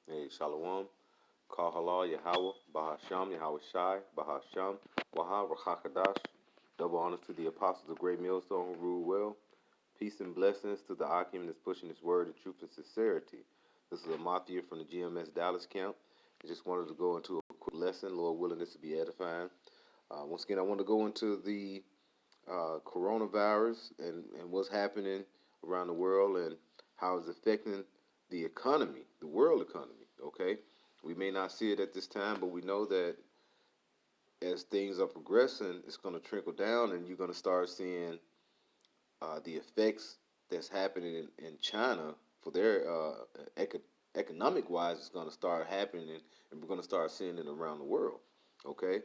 Hey, Shalom, Kahala, Yahweh, Bahasham, Yahweh Shai, Bahasham, Waha, Rakakadash. Double honors to the apostles of Great Millstone who rule well. Peace and blessings to the Akim that's pushing his word of truth and sincerity. This is a Mafia from the GMS Dallas camp. I just wanted to go into a quick lesson. Lord willing, this to be edifying. Once again, I want to go into the coronavirus and what's happening around the world and how it's affecting the economy, the world economy. Okay, we may not see it at this time, but we know that as things are progressing, it's going to trickle down, and you're going to start seeing the effects that's happening in China for their economic wise. It's going to start happening, and we're going to start seeing it around the world. Okay,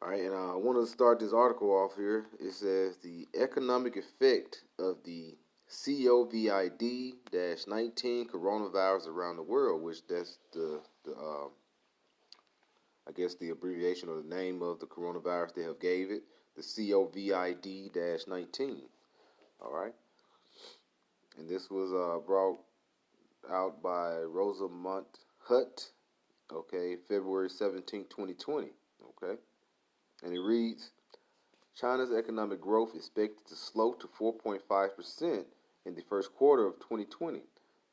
all right, and I want to start this article off here. It says the economic effect of the COVID-19 coronavirus around the world, which that's the I guess the abbreviation or the name of the coronavirus they have gave it, the COVID-19. All right, and this was brought out by Rosamont Hutt. Okay, February 17, 2020. Okay, and it reads. China's economic growth is expected to slow to 4.5% in the first quarter of 2020,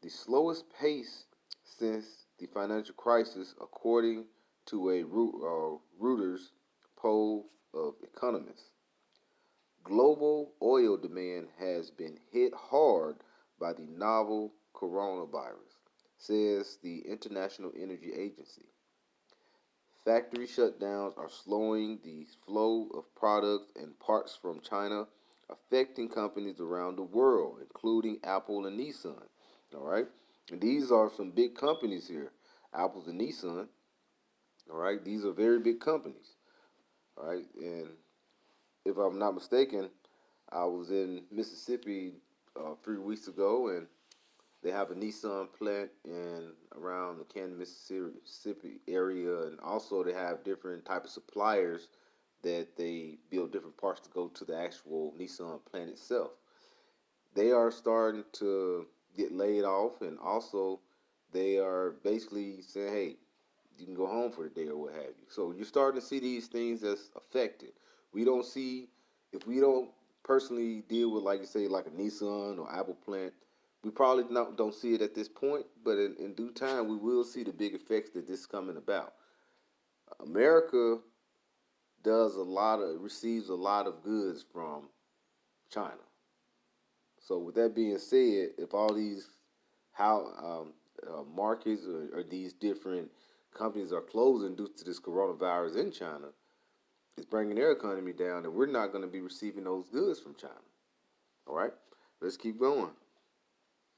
the slowest pace since the financial crisis, according to a Reuters poll of economists. Global oil demand has been hit hard by the novel coronavirus, says the International Energy Agency. Factory shutdowns are slowing the flow of products and parts from China, affecting companies around the world, including Apple and Nissan. All right, and these are some big companies here, Apple and Nissan. All right, these are very big companies. All right, and if I'm not mistaken, I was in Mississippi 3 weeks ago, and they have a Nissan plant in around the Canton, Mississippi area, and also they have different type of suppliers that they build different parts to go to the actual Nissan plant itself. They are starting to get laid off, and also they are basically saying, "Hey, you can go home for the day or what have you." So you're starting to see these things that's affected. We don't see if we don't personally deal with, like you say, like a Nissan or Apple plant. We probably don't see it at this point, but in due time, we will see the big effects that this is coming about. America receives a lot of goods from China. So with that being said, if all these how markets or these different companies are closing due to this coronavirus in China, it's bringing their economy down, and we're not going to be receiving those goods from China. All right, let's keep going.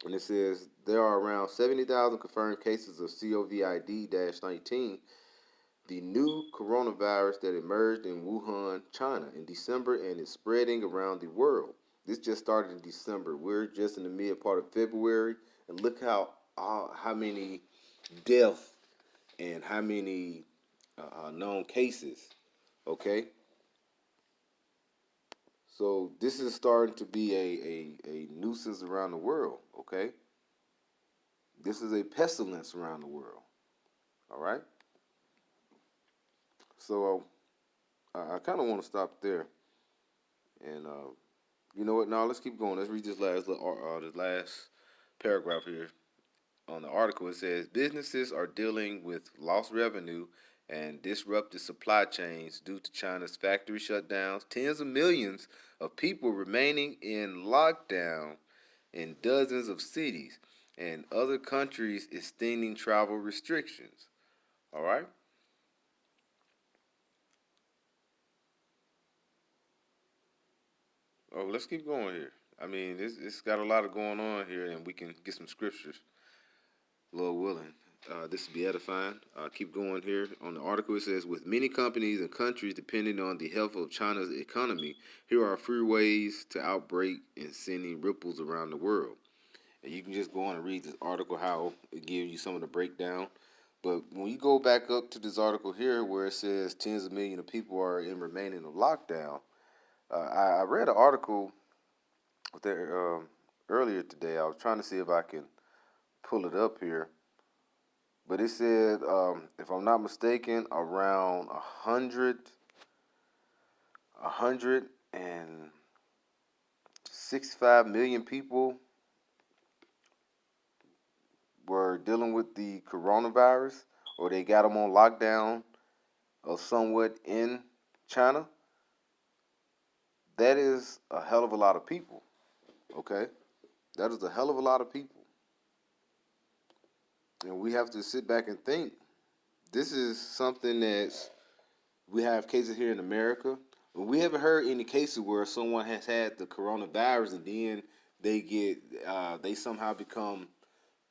And it says there are around 70,000 confirmed cases of COVID-19, the new coronavirus that emerged in Wuhan, China in December and is spreading around the world. This just started in December. We're just in the mid part of February, and look how many deaths and how many known cases. Okay, so this is starting to be a nuisance around the world. Okay, this is a pestilence around the world. All right, so I kind of want to stop there, and you know what? Now let's keep going. Let's read this last paragraph here on the article. It says businesses are dealing with lost revenue and disrupted supply chains due to China's factory shutdowns. Tens of millions of people remaining in lockdown in dozens of cities, and other countries extending travel restrictions. All right. Oh, let's keep going here. I mean, it's got a lot of going on here, and we can get some scriptures, Lord willing. This will be edifying. Keep going here. On the article, it says, with many companies and countries depending on the health of China's economy, here are three ways to outbreak and sending ripples around the world. And you can just go on and read this article, how it gives you some of the breakdown. But when you go back up to this article here, where it says tens of millions of people are in remaining of lockdown, I read an article there earlier today. I was trying to see if I can pull it up here. But it said, if I'm not mistaken, around 165 million people were dealing with the coronavirus, or they got them on lockdown or somewhat in China. That is a hell of a lot of people. Okay, that is a hell of a lot of people, and we have to sit back and think. This is something that we have cases here in America. We haven't heard any cases where someone has had the coronavirus and then they somehow become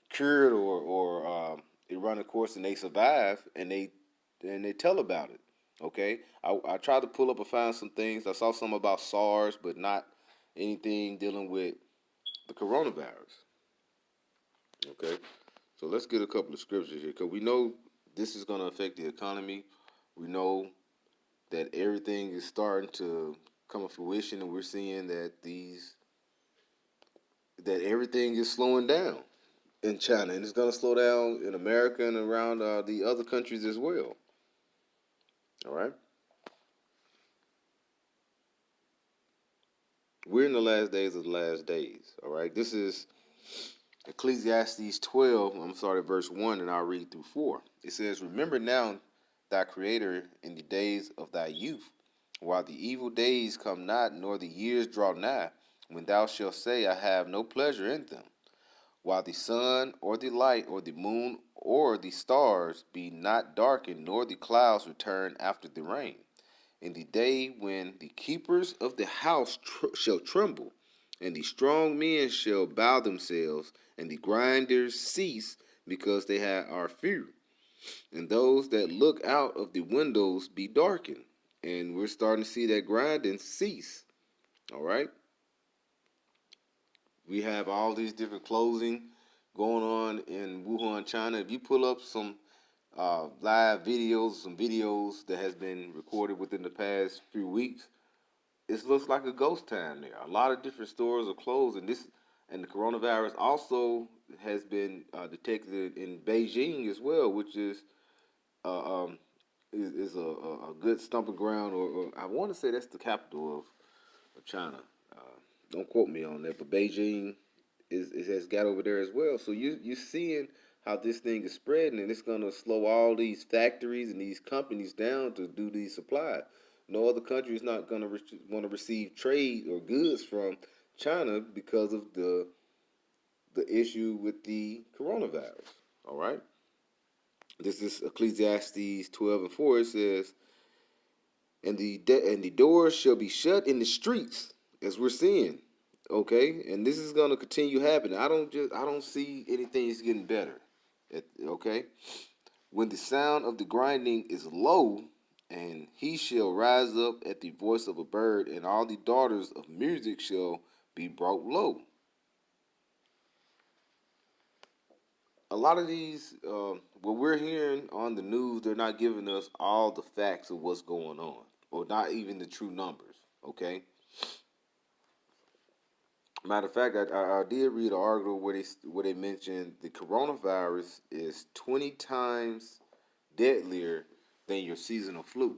cured or it run a course and they survive and they tell about it. Okay, I tried to pull up and find some things. I saw some about SARS, but not anything dealing with the coronavirus. Okay, so let's get a couple of scriptures here because we know this is going to affect the economy. We know that everything is starting to come to fruition, and we're seeing that everything is slowing down in China, and it's going to slow down in America and around the other countries as well. All right, we're in the last days of the last days. All right, this is Ecclesiastes 12. I'm sorry, verse 1, and I'll read through 4. It says, "Remember now thy Creator in the days of thy youth, while the evil days come not, nor the years draw nigh, when thou shalt say, I have no pleasure in them. While the sun or the light or the moon or the stars be not darkened, nor the clouds return after the rain. In the day when the keepers of the house shall tremble, and the strong men shall bow themselves, and the grinders cease, because they are few, and those that look out of the windows be darkened." And we're starting to see that grinding cease. All right, we have all these different closing going on in Wuhan, China. If you pull up some live videos, some videos that has been recorded within the past few weeks, it looks like a ghost town there. A lot of different stores are closed, and the coronavirus also has been detected in Beijing as well, which uh, um, is a good stumping ground, or I want to say that's the capital of China. Don't quote me on that, but Beijing has got over there as well. So you're seeing how this thing is spreading, and it's gonna slow all these factories and these companies down to do these supplies. No other country is not gonna want to receive trade or goods from China because of the issue with the coronavirus. All right. This is Ecclesiastes 12:4. It says, and the doors shall be shut in the streets, as we're seeing. Okay, and this is gonna continue happening. I don't see anything is getting better. Okay, when the sound of the grinding is low, and he shall rise up at the voice of a bird, and all the daughters of music shall be brought low. A lot of these, what we're hearing on the news, they're not giving us all the facts of what's going on, or not even the true numbers. Okay. Matter of fact, I did read an article where they mentioned the coronavirus is 20 times deadlier than your seasonal flu.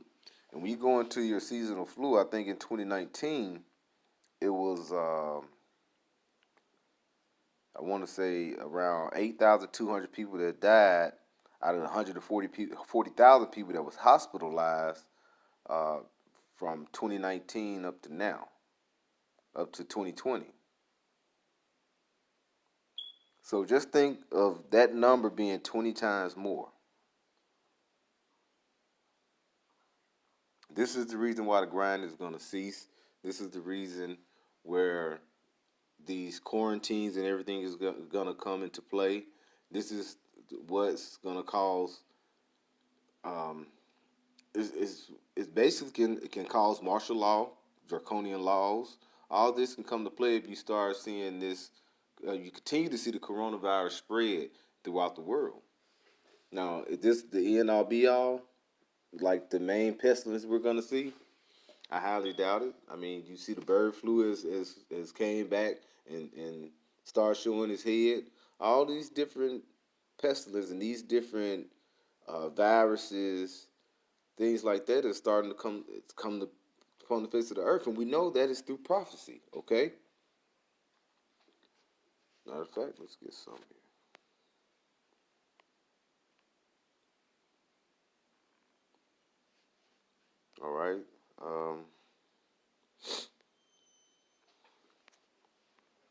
And when you go into your seasonal flu, I think in 2019 it was I want to say around 8,200 people that died out of 40,000 people that was hospitalized uh, from 2019 up to now, up to 2020. So just think of that number being 20 times more. This is the reason why the grind is going to cease. This is the reason where these quarantines and everything is going to come into play. This is what's going to cause. Um, it's basically it can cause martial law, draconian laws. All this can come to play if you start seeing this. You continue to see the coronavirus spread throughout the world. Now, is this the end all be all? Like the main pestilence we're going to see? I highly doubt it. I mean, you see the bird flu as came back and start showing his head. All these different pestilence and these different viruses, things like that, are starting to come to upon the face of the earth, and we know that is through prophecy. Okay. Matter of fact, let's get some here. All right. Um,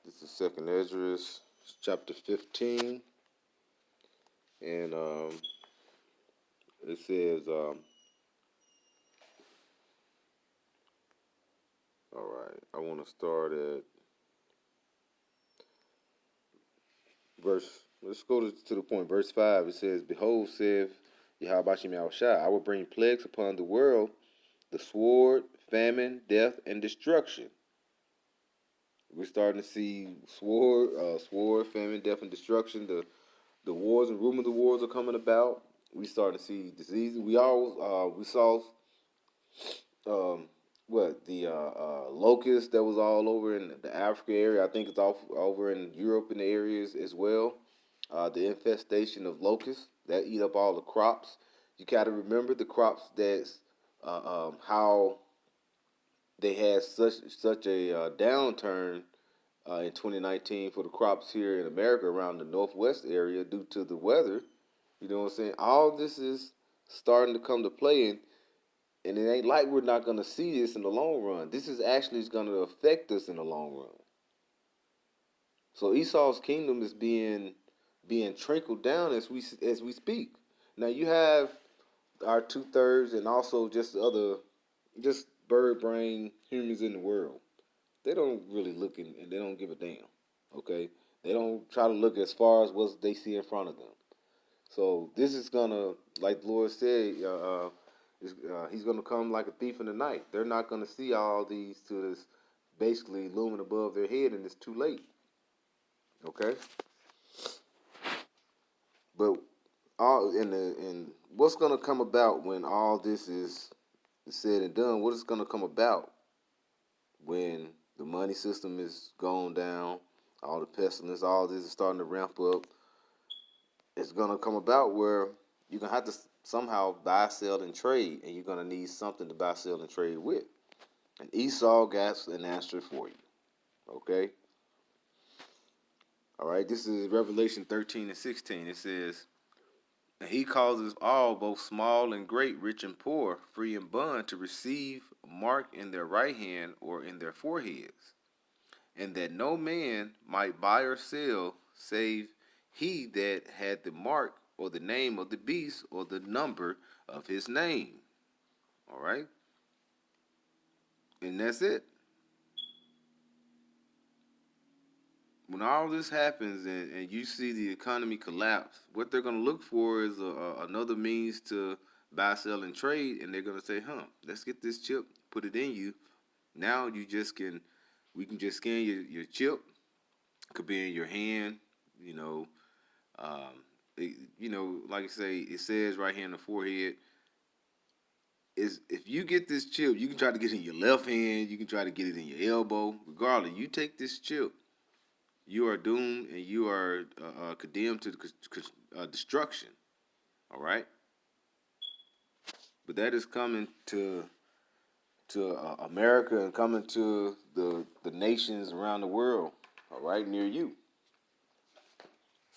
this is Second Ezra, chapter 15, and it says, all right, I want to start at verse. Let's go to the point. Verse 5. It says, "Behold, saith Yahweh Shai, I will bring plagues upon the world, the sword, famine, death, and destruction." We're starting to see sword, famine, death, and destruction. The wars and rumors of wars are coming about. We starting to see diseases. We saw um, what the locust that was all over in the Africa area. I think it's all over in Europe in the areas as well. The infestation of locusts that eat up all the crops. You got to remember the crops that's how they had such a downturn in 2019 for the crops here in America around the Northwest area due to the weather. You know what I'm saying? All this is starting to come to play, and it ain't like we're not going to see this in the long run. This is actually going to affect us in the long run. So Esau's kingdom is being trickled down as we speak. Now you have our 2/3 and also just other just bird brain humans in the world. They don't really look and they don't give a damn. Okay, they don't try to look as far as what they see in front of them. So this is gonna, like the Lord said, he's gonna come like a thief in the night. They're not gonna see all these to this basically looming above their head, and it's too late. Okay, but and what's gonna come about when all this is said and done? What is gonna come about when the money system is going down? All the pestilence, all this is starting to ramp up. It's gonna come about where you're gonna have to somehow buy, sell, and trade, and you're gonna need something to buy, sell, and trade with. And Esau got an answer for you. Okay. All right. This is Revelation 13 and 16. It says, "And he causes all, both small and great, rich and poor, free and bond, to receive a mark in their right hand or in their foreheads, and that no man might buy or sell save he that had the mark or the name of the beast or the number of his name." All right, and that's it. When all this happens and you see the economy collapse, what they're going to look for is another means to buy, sell, and trade, and they're going to say, let's get this chip, put it in you. Now we can just scan your chip. It could be in your hand, you know, like I say, it says right here in the forehead, is if you get this chip, you can try to get it in your left hand, you can try to get it in your elbow. Regardless, you take this chip, you are doomed and you are condemned to destruction. All right, but that is coming to America and coming to the nations around the world. All right, near you.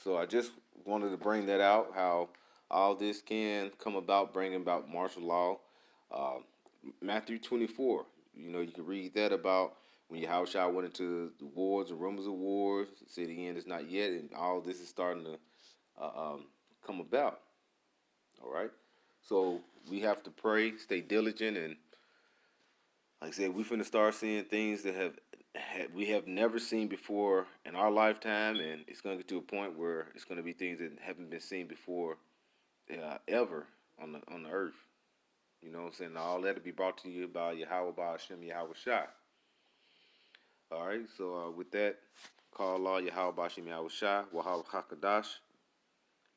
So I just wanted to bring that out, how all this can come about, bringing about martial law. Uh, Matthew 24, you can read that about when Yahushua went into the wars and rumors of wars, said the end is not yet, and all this is starting to come about. All right? So we have to pray, stay diligent, and like I said, we're finna start seeing things that we have never seen before in our lifetime, and it's gonna get to a point where it's gonna be things that haven't been seen before ever on the earth. You know what I'm saying? All that to be brought to you by Yahweh by Hashem Yahweh Shai. All right, so with that, call Allah Yahweh by Hashem Yahweh Shai, Wahal Hakadash.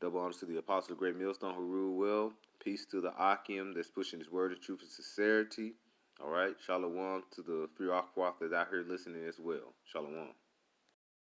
Double honors to the apostle of the great millstone who rule well. Peace to the Akim that's pushing his word of truth and sincerity. All right, Shalom to the free Aquath that out here listening as well. Shalom.